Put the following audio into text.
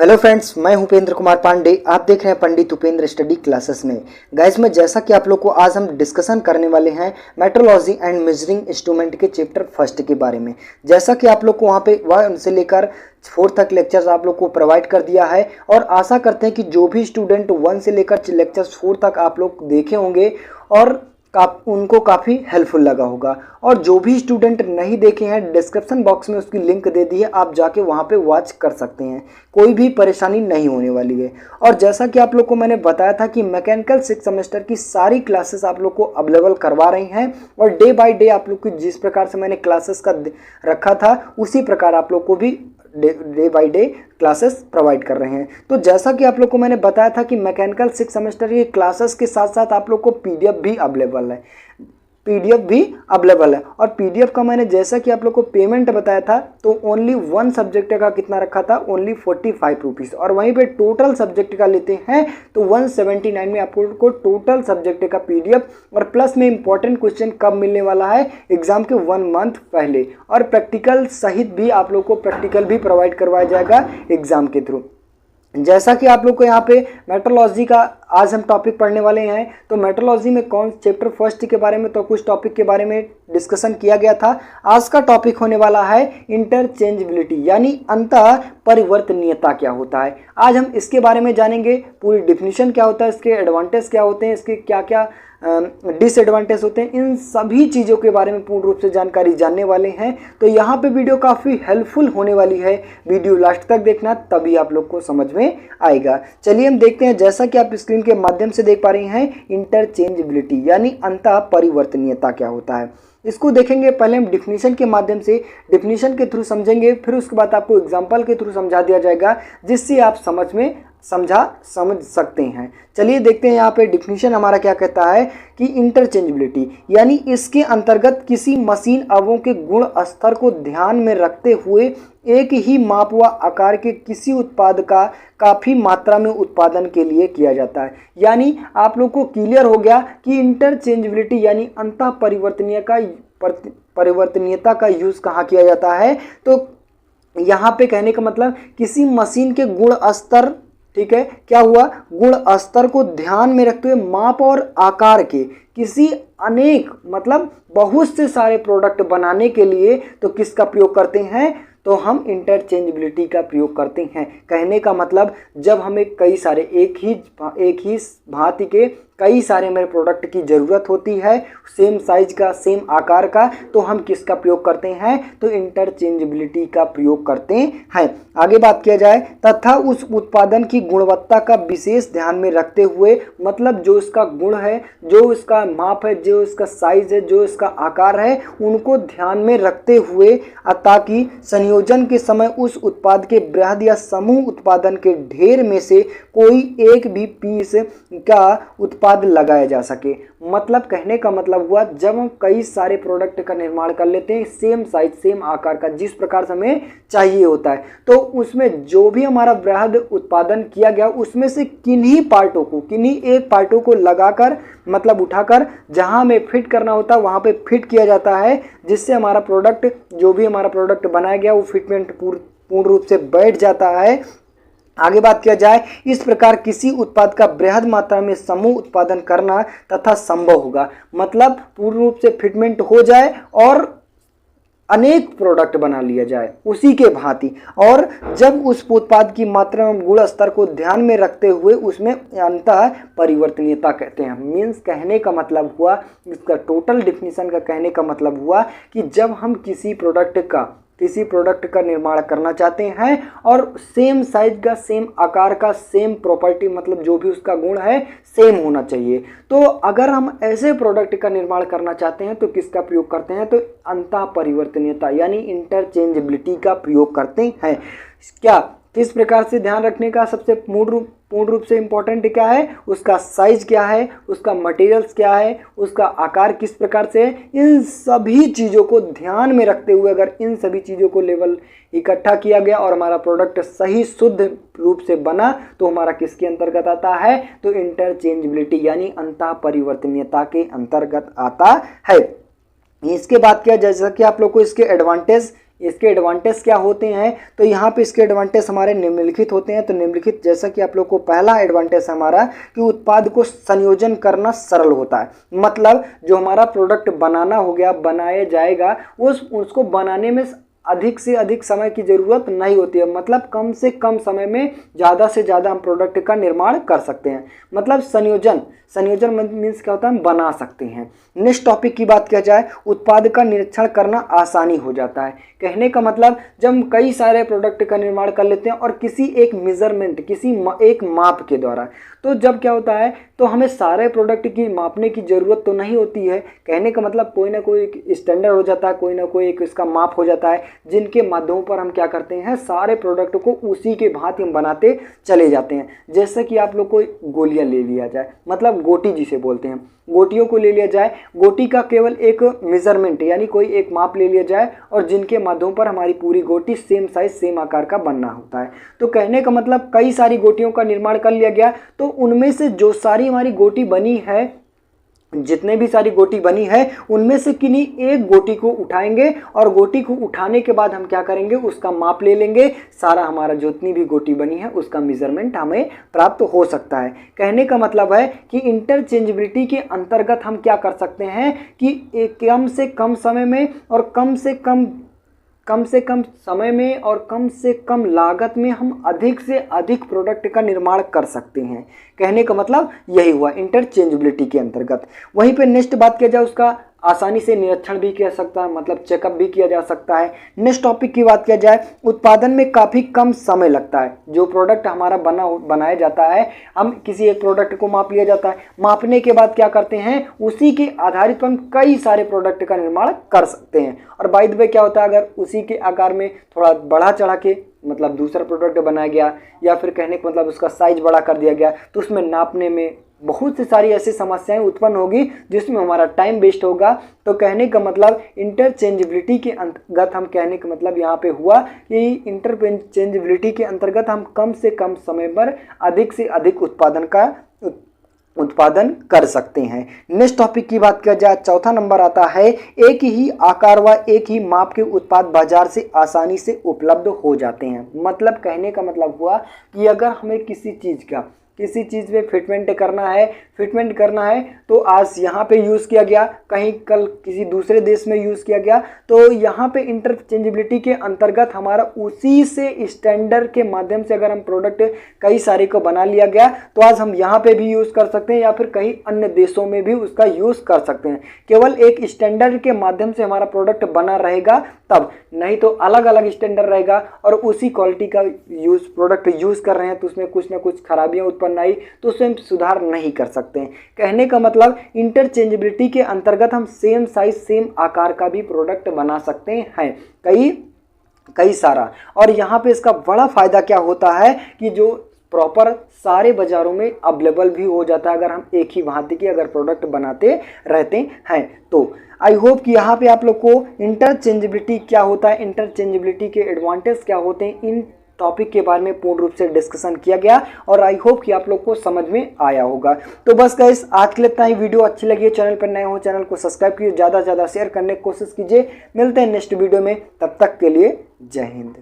Hello friends, मैं उपेंद्र कुमार पांडे। आप देख रहे हैं पंडित उपेंद्र स्टडी क्लासेस में। गाइस में जैसा कि आप लोग को आज हम डिस्कशन करने वाले हैं मेट्रोलॉजी एंड मेजरिंग इंस्ट्रूमेंट के चैप्टर फर्स्ट के बारे में। जैसा कि आप लोग को वहाँ पे 1 से लेकर 4 तक लेक्चर्स आप लोग को प्रोवाइड कर दिया है और आशा करते हैं कि जो भी स्टूडेंट 1 से लेकर लेक्चर्स 4 तक आप लोग देखे होंगे और उनको काफ़ी हेल्पफुल लगा होगा। और जो भी स्टूडेंट नहीं देखे हैं, डिस्क्रिप्शन बॉक्स में उसकी लिंक दे दी है, आप जाके वहाँ पे वॉच कर सकते हैं। कोई भी परेशानी नहीं होने वाली है। और जैसा कि आप लोग को मैंने बताया था कि मैकेनिकल 6 सेमेस्टर की सारी क्लासेस आप लोग को अवेलेबल करवा रही हैं और डे बाय डे आप लोग को जिस प्रकार से मैंने क्लासेस का रखा था उसी प्रकार आप लोग को भी day by day classes provide कर रहे हैं। तो जैसा कि आप लोग को मैंने बताया था कि मैकेनिकल 6 सेमेस्टर की क्लासेस के साथ साथ आप लोग को पीडीएफ भी अवेलेबल है। और पीडीएफ का मैंने जैसा कि आप लोग को पेमेंट बताया था तो ओनली 1 सब्जेक्ट का कितना रखा था, ओनली 45 रुपीज़। और वहीं पे टोटल सब्जेक्ट का लेते हैं तो 179 में आप लोग को टोटल सब्जेक्ट का पीडीएफ और प्लस में इंपॉर्टेंट क्वेश्चन कब मिलने वाला है, एग्जाम के 1 मंथ पहले। और प्रैक्टिकल सहित भी आप लोग को प्रैक्टिकल भी प्रोवाइड करवाया जाएगा एग्जाम के थ्रू। जैसा कि आप लोग को यहाँ पे मेट्रोलॉजी का आज हम टॉपिक पढ़ने वाले हैं, तो मेट्रोलॉजी में कौन चैप्टर फर्स्ट के बारे में तो कुछ टॉपिक के बारे में डिस्कशन किया गया था। आज का टॉपिक होने वाला है इंटरचेंजेबिलिटी, यानी अंतः परिवर्तनीयता क्या होता है। आज हम इसके बारे में जानेंगे, पूरी डिफिनीशन क्या होता है, इसके एडवांटेज क्या होते हैं, इसके क्या क्या डिसएडवांटेज होते हैं, इन सभी चीज़ों के बारे में पूर्ण रूप से जानकारी जानने वाले हैं। तो यहाँ पे वीडियो काफ़ी हेल्पफुल होने वाली है, वीडियो लास्ट तक देखना तभी आप लोग को समझ में आएगा। चलिए हम देखते हैं। जैसा कि आप स्क्रीन के माध्यम से देख पा रहे हैं, इंटरचेंजेबिलिटी यानी अंतः परिवर्तनीयता क्या होता है, इसको देखेंगे। पहले हम डिफिनीशन के माध्यम से डिफिनीशन के थ्रू समझेंगे, फिर उसके बाद आपको एग्जाम्पल के थ्रू समझा दिया जाएगा जिससे आप समझ सकते हैं। चलिए देखते हैं यहाँ पे डिफिनीशन हमारा क्या कहता है कि इंटरचेंजेबिलिटी यानी इसके अंतर्गत किसी मशीन अवयवों के गुण स्तर को ध्यान में रखते हुए एक ही माप व आकार के किसी उत्पाद का काफ़ी मात्रा में उत्पादन के लिए किया जाता है। यानी आप लोग को क्लियर हो गया कि इंटरचेंजेबिलिटी यानी अंतः परिवर्तनीयता का यूज़ कहाँ किया जाता है। तो यहाँ पे कहने का मतलब किसी मशीन के गुण स्तर, ठीक है, क्या हुआ, गुण स्तर को ध्यान में रखते हुए माप और आकार के किसी अनेक मतलब बहुत से सारे प्रोडक्ट बनाने के लिए तो किसका प्रयोग करते हैं, तो हम इंटरचेंजेबिलिटी का प्रयोग करते हैं। कहने का मतलब जब हमें कई सारे एक ही भांति के कई सारे मेरे प्रोडक्ट की ज़रूरत होती है, सेम साइज का, सेम आकार का, तो हम किसका प्रयोग करते हैं, तो इंटरचेंजेबिलिटी का प्रयोग करते हैं। आगे बात किया जाए, तथा उस उत्पादन की गुणवत्ता का विशेष ध्यान में रखते हुए, मतलब जो इसका गुण है, जो इसका माप है, जो इसका साइज है, जो इसका आकार है, उनको ध्यान में रखते हुए ताकि संयोजन के समय उस उत्पाद के बृहद या समूह उत्पादन के ढेर में से कोई एक भी पीस का उत्पाद लगाया जा सके। मतलब कहने का मतलब हुआ, जब हम कई सारे प्रोडक्ट का निर्माण कर लेते हैं सेम साइज सेम आकार का, जिस प्रकार से हमें चाहिए होता है, तो उसमें जो भी हमारा बृहद उत्पादन किया गया उसमें से किन्हीं एक पार्टों को लगाकर मतलब उठाकर जहां हमें फिट करना होता है वहां पे फिट किया जाता है, जिससे हमारा प्रोडक्ट जो भी हमारा प्रोडक्ट बनाया गया वो फिटमेंट पूर्ण रूप से बैठ जाता है। आगे बात किया जाए, इस प्रकार किसी उत्पाद का बृहद मात्रा में समूह उत्पादन करना तथा संभव होगा, मतलब पूर्ण रूप से फिटमेंट हो जाए और अनेक प्रोडक्ट बना लिया जाए उसी के भांति। और जब उस उत्पाद की मात्रा में गुण स्तर को ध्यान में रखते हुए उसमें अंतः परिवर्तनीयता कहते हैं। मीन्स कहने का मतलब हुआ, इसका टोटल डिफिनीशन का कहने का मतलब हुआ कि जब हम किसी प्रोडक्ट का निर्माण करना चाहते हैं और सेम साइज का, सेम आकार का, सेम प्रॉपर्टी मतलब जो भी उसका गुण है सेम होना चाहिए, तो अगर हम ऐसे प्रोडक्ट का निर्माण करना चाहते हैं तो किसका प्रयोग करते हैं, तो अंतः परिवर्तनीयता यानी इंटरचेंजेबिलिटी का प्रयोग करते हैं। क्या किस प्रकार से ध्यान रखने का सबसे पूर्ण रूप से इम्पोर्टेंट क्या है, उसका साइज क्या है, उसका मटेरियल्स क्या है, उसका आकार किस प्रकार से है, इन सभी चीज़ों को ध्यान में रखते हुए अगर इन सभी चीज़ों को लेवल इकट्ठा किया गया और हमारा प्रोडक्ट सही शुद्ध रूप से बना तो हमारा किसके अंतर्गत आता है, तो इंटरचेंजेबिलिटी यानी अंतः परिवर्तनीयता के अंतर्गत आता है। इसके बाद क्या, जैसा कि आप लोग को इसके एडवांटेज इसके एडवांटेज क्या होते हैं, तो यहाँ पे इसके एडवांटेज हमारे निम्नलिखित होते हैं। तो निम्नलिखित जैसा कि आप लोग को पहला एडवांटेज हमारा कि उत्पाद को संयोजन करना सरल होता है। मतलब जो हमारा प्रोडक्ट बनाना हो गया, बनाया जाएगा, उसको बनाने में अधिक से अधिक समय की ज़रूरत नहीं होती है। मतलब कम से कम समय में ज़्यादा से ज़्यादा हम प्रोडक्ट का निर्माण कर सकते हैं। मतलब संयोजन मीन्स क्या होता है, हम बना सकते हैं। नेक्स्ट टॉपिक की बात किया जाए, उत्पाद का निरीक्षण करना आसानी हो जाता है। कहने का मतलब जब हम कई सारे प्रोडक्ट का निर्माण कर लेते हैं और किसी एक मेजरमेंट, किसी एक माप के द्वारा, तो जब क्या होता है, तो हमें सारे प्रोडक्ट की मापने की ज़रूरत तो नहीं होती है। कहने का मतलब कोई ना कोई एक स्टैंडर्ड हो जाता है, कोई ना कोई एक इसका माप हो जाता है, जिनके माध्यमों पर हम क्या करते हैं, सारे प्रोडक्ट को उसी के भांति हम बनाते चले जाते हैं। जैसे कि आप लोग को गोलियां ले लिया जाए, मतलब गोटी जिसे बोलते हैं, गोटियों को ले लिया जाए, गोटी का केवल एक मेजरमेंट यानी कोई एक माप ले लिया जाए और जिनके माध्यम पर हमारी पूरी गोटी सेम साइज सेम आकार का बनना होता है। तो कहने का मतलब कई सारी गोटियों का निर्माण कर लिया गया, तो उनमें से जो सारी हमारी गोटी बनी है, जितने भी सारी गोटी बनी है, उनमें से किन्हीं एक गोटी को उठाएंगे और गोटी को उठाने के बाद हम क्या करेंगे, उसका माप ले लेंगे। सारा हमारा जितनी भी गोटी बनी है उसका मेजरमेंट हमें प्राप्त हो सकता है। कहने का मतलब है कि इंटरचेंजेबिलिटी के अंतर्गत हम क्या कर सकते हैं कि कम से कम समय में और कम से कम समय में और कम से कम लागत में हम अधिक से अधिक प्रोडक्ट का निर्माण कर सकते हैं। कहने का मतलब यही हुआ इंटरचेंजेबिलिटी के अंतर्गत। वहीं पे नेक्स्ट बात किया जाए, उसका आसानी से निरीक्षण भी किया सकता है, मतलब चेकअप भी किया जा सकता है। नेक्स्ट टॉपिक की बात किया जाए, उत्पादन में काफ़ी कम समय लगता है। जो प्रोडक्ट हमारा बनाया जाता है, हम किसी एक प्रोडक्ट को माप लिया जाता है, मापने के बाद क्या करते हैं, उसी के आधारित पर हम कई सारे प्रोडक्ट का निर्माण कर सकते हैं। और बाय द वे क्या होता है, अगर उसी के आकार में थोड़ा बढ़ा चढ़ा के मतलब दूसरा प्रोडक्ट बनाया गया या फिर कहने का मतलब उसका साइज बड़ा कर दिया गया, तो उसमें नापने में बहुत सी सारी ऐसी समस्याएं उत्पन्न होगी जिसमें हमारा टाइम वेस्ट होगा। तो कहने का मतलब इंटरचेंजेबिलिटी के अंतर्गत हम कहने का मतलब यहाँ पे हुआ कि इंटरचेंजेबिलिटी के अंतर्गत हम कम से कम समय पर अधिक से अधिक उत्पादन कर सकते हैं। नेक्स्ट टॉपिक की बात किया जाए, चौथा नंबर आता है, एक ही आकार व एक ही माप के उत्पाद बाजार से आसानी से उपलब्ध हो जाते हैं। मतलब कहने का मतलब हुआ कि अगर हमें किसी चीज़ में फिटमेंट करना है तो आज यहाँ पे यूज़ किया गया, कहीं कल किसी दूसरे देश में यूज़ किया गया, तो यहाँ पे इंटरचेंजेबिलिटी के अंतर्गत हमारा उसी से स्टैंडर्ड के माध्यम से अगर हम प्रोडक्ट कई सारे को बना लिया गया, तो आज हम यहाँ पे भी यूज़ कर सकते हैं या फिर कहीं अन्य देशों में भी उसका यूज़ कर सकते हैं। केवल एक स्टैंडर्ड के माध्यम से हमारा प्रोडक्ट बना रहेगा तब, नहीं तो अलग अलग स्टैंडर्ड रहेगा और उसी क्वालिटी का प्रोडक्ट यूज़ कर रहे हैं तो उसमें कुछ ना कुछ खराबियाँ उत्पन्न आई तो उसमें हम सुधार नहीं कर सकते हैं। कहने का मतलब इंटरचेंजेबिलिटी के अंतर्गत हम सेम साइज सेम आकार का भी प्रोडक्ट बना सकते हैं, कई सारा। और यहाँ पे इसका बड़ा फायदा क्या होता है कि जो प्रॉपर सारे बाज़ारों में अवेलेबल भी हो जाता है अगर हम एक ही भांति के अगर प्रोडक्ट बनाते रहते हैं तो। आई होप कि यहाँ पे आप लोग को इंटरचेंजेबिलिटी क्या होता है, इंटरचेंजेबिलिटी के एडवांटेज क्या होते हैं, इन टॉपिक के बारे में पूर्ण रूप से डिस्कशन किया गया और आई होप कि आप लोग को समझ में आया होगा। तो बस गाइस आज के लिए इतना ही। वीडियो अच्छी लगी है, चैनल पर नए हो चैनल को सब्सक्राइब कीजिए, ज़्यादा से ज़्यादा शेयर करने की कोशिश कीजिए। मिलते हैं नेक्स्ट वीडियो में, तब तक के लिए जय हिंद।